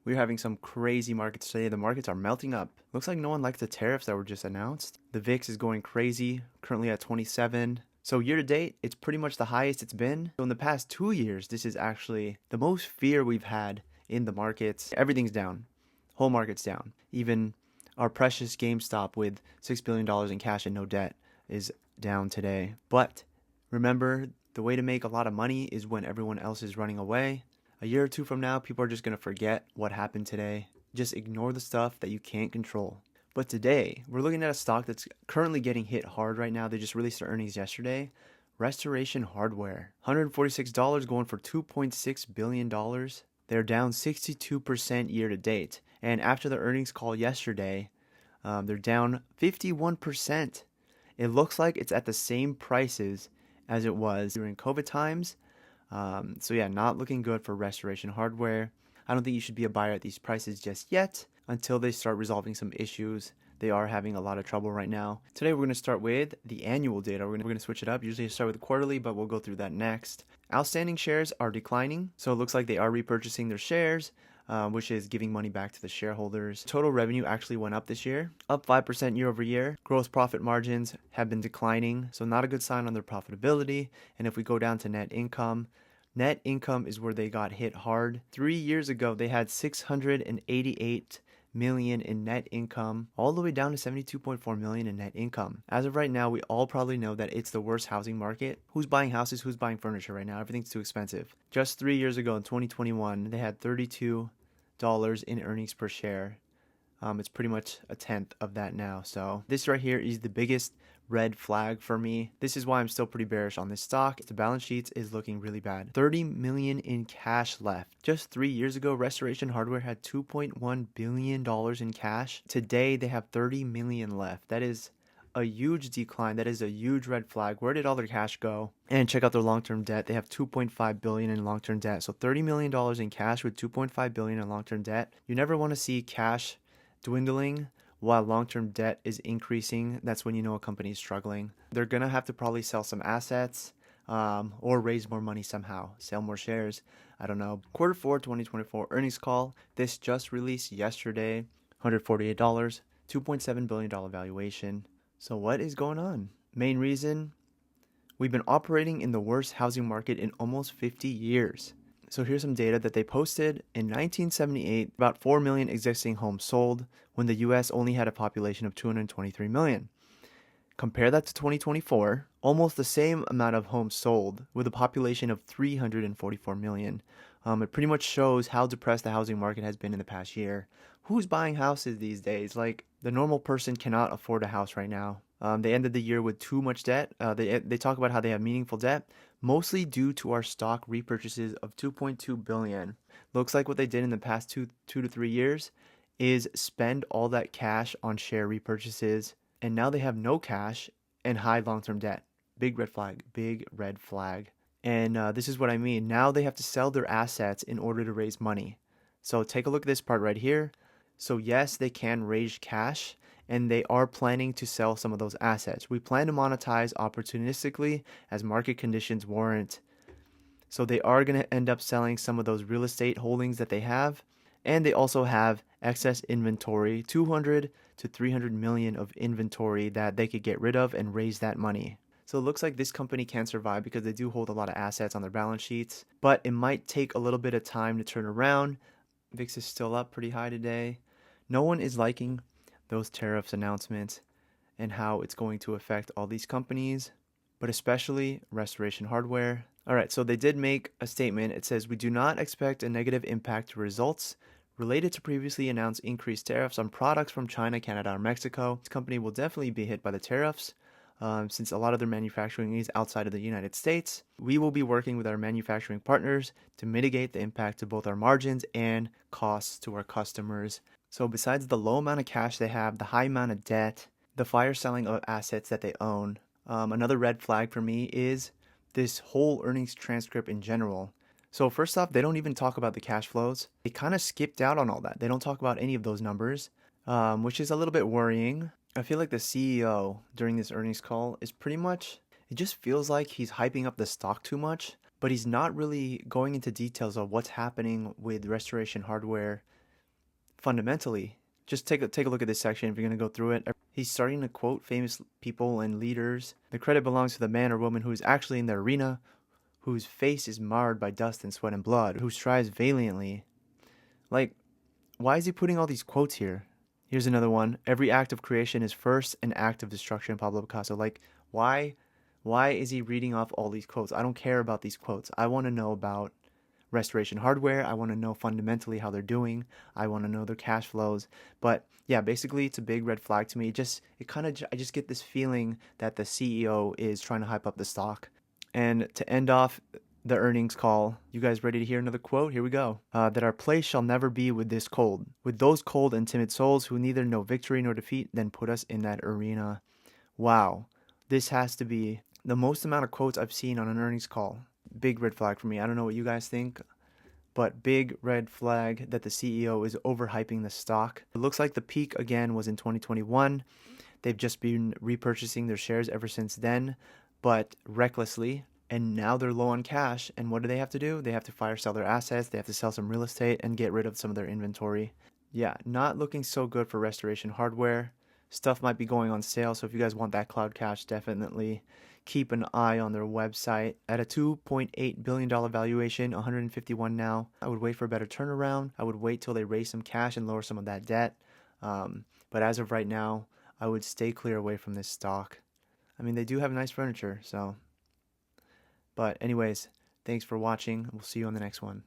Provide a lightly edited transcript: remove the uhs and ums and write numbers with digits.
We're having some crazy markets today. The markets are melting up. Looks like no one likes the tariffs that were just announced. The VIX is going crazy, currently at 27. So year to date, it's pretty much the highest it's been. So in the past 2 years, this is actually the most fear we've had in the markets. Everything's down. Whole market's down. Even our precious GameStop with $6 billion in cash and no debt is down today. But remember, the way to make a lot of money is when everyone else is running away. A year or two from now, people are just going to forget what happened today. Just ignore the stuff that you can't control. But today, we're looking at a stock that's currently getting hit hard right now. They just released their earnings yesterday. Restoration Hardware, $146 going for $2.6 billion. They're down 62% year to date. And after the earnings call yesterday, they're down 51%. It looks like it's at the same prices as it was during COVID times. So yeah, not looking good for Restoration Hardware. I don't think you should be a buyer at these prices just yet until they start resolving some issues. They are having a lot of trouble right now. Today we're going to start with the annual data. We're going to switch it up. Usually I start with the quarterly, but we'll go through that next. Outstanding shares are declining, so it looks like they are repurchasing their shares, which is giving money back to the shareholders. Total revenue actually went up this year, up 5% year over year. Gross profit margins have been declining, so not a good sign on their profitability. And if we go down to net income is where they got hit hard. 3 years ago, they had 688 million in net income, all the way down to 72.4 million in net income. As of right now, we all probably know that it's the worst housing market. Who's buying houses? Who's buying furniture right now? Everything's too expensive. Just 3 years ago in 2021, they had $32 in earnings per share. It's pretty much a tenth of that now. So this right here is the biggest red flag for me. This is why I'm still pretty bearish on this stock. The balance sheet is looking really bad. 30 million in cash left. Just 3 years ago, Restoration Hardware had $2.1 billion in cash. Today, they have 30 million left. That is a huge decline. That is a huge red flag. Where did all their cash go? And check out their long-term debt. They have $2.5 billion in long-term debt. So $30 million in cash with $2.5 billion in long-term debt. You never want to see cash dwindling while long-term debt is increasing. That's when you know a company is struggling. They're going to have to probably sell some assets or raise more money somehow, sell more shares. I don't know. Quarter 4 2024 earnings call. This just released yesterday, $148, $2.7 billion valuation. So what is going on? Main reason, we've been operating in the worst housing market in almost 50 years. So here's some data that they posted. In 1978, about 4 million existing homes sold when the US only had a population of 223 million. Compare that to 2024, almost the same amount of homes sold with a population of 344 million. It pretty much shows how depressed the housing market has been in the past year. Who's buying houses these days? Like, the normal person cannot afford a house right now. They ended the year with too much debt. They talk about how they have meaningful debt, mostly due to our stock repurchases of 2.2 billion. Looks like what they did in the past two to 3 years is spend all that cash on share repurchases, and now they have no cash and high long-term debt. Big red flag, big red flag. And this is what I mean. Now they have to sell their assets in order to raise money. So take a look at this part right here. So yes, they can raise cash, and they are planning to sell some of those assets. We plan to monetize opportunistically as market conditions warrant. So they are going to end up selling some of those real estate holdings that they have. And they also have excess inventory, 200 to 300 million of inventory that they could get rid of and raise that money. So it looks like this company can survive because they do hold a lot of assets on their balance sheets. But it might take a little bit of time to turn around. VIX is still up pretty high today. No one is liking those tariffs announcements and how it's going to affect all these companies, but especially Restoration Hardware. All right, so they did make a statement. It says, we do not expect a negative impact to results related to previously announced increased tariffs on products from China, Canada, or Mexico. This company will definitely be hit by the tariffs since a lot of their manufacturing is outside of the United States. We will be working with our manufacturing partners to mitigate the impact to both our margins and costs to our customers. So besides the low amount of cash they have, the high amount of debt, the fire selling of assets that they own, another red flag for me is this whole earnings transcript in general. So first off, they don't even talk about the cash flows. They kind of skipped out on all that. They don't talk about any of those numbers, which is a little bit worrying. I feel like the CEO during this earnings call is pretty much, it just feels like he's hyping up the stock too much, but he's not really going into details of what's happening with Restoration Hardware fundamentally, just take a look at this section if you're going to go through it. He's starting to quote famous people and leaders. The credit belongs to the man or woman who is actually in the arena, whose face is marred by dust and sweat and blood, who strives valiantly. Like, why is he putting all these quotes here? Here's another one. Every act of creation is first an act of destruction, Pablo Picasso. Like, why is he reading off all these quotes? I don't care about these quotes. I want to know about Restoration Hardware. I want to know fundamentally how they're doing. I want to know their cash flows. But yeah, basically it's a big red flag to me. I just get this feeling that the CEO is trying to hype up the stock. And to end off the earnings call, you guys ready to hear another quote? Here we go. That our place shall never be with this cold, with those cold and timid souls who neither know victory nor defeat, then put us in that arena. Wow, this has to be the most amount of quotes I've seen on an earnings call. Big red flag for me. I don't know what you guys think, but big red flag that the CEO is overhyping the stock. It looks like the peak again was in 2021. They've just been repurchasing their shares ever since then, but recklessly. And now they're low on cash. And what do they have to do? They have to fire sell their assets. They have to sell some real estate and get rid of some of their inventory. Yeah, not looking so good for Restoration Hardware. Stuff might be going on sale. So if you guys want that cloud cash, definitely keep an eye on their website. At a $2.8 billion valuation, 151 now. I would wait for a better turnaround. I would wait till they raise some cash and lower some of that debt. But as of right now, I would stay clear away from this stock. I mean, they do have nice furniture, so. But anyways, thanks for watching. We'll see you on the next one.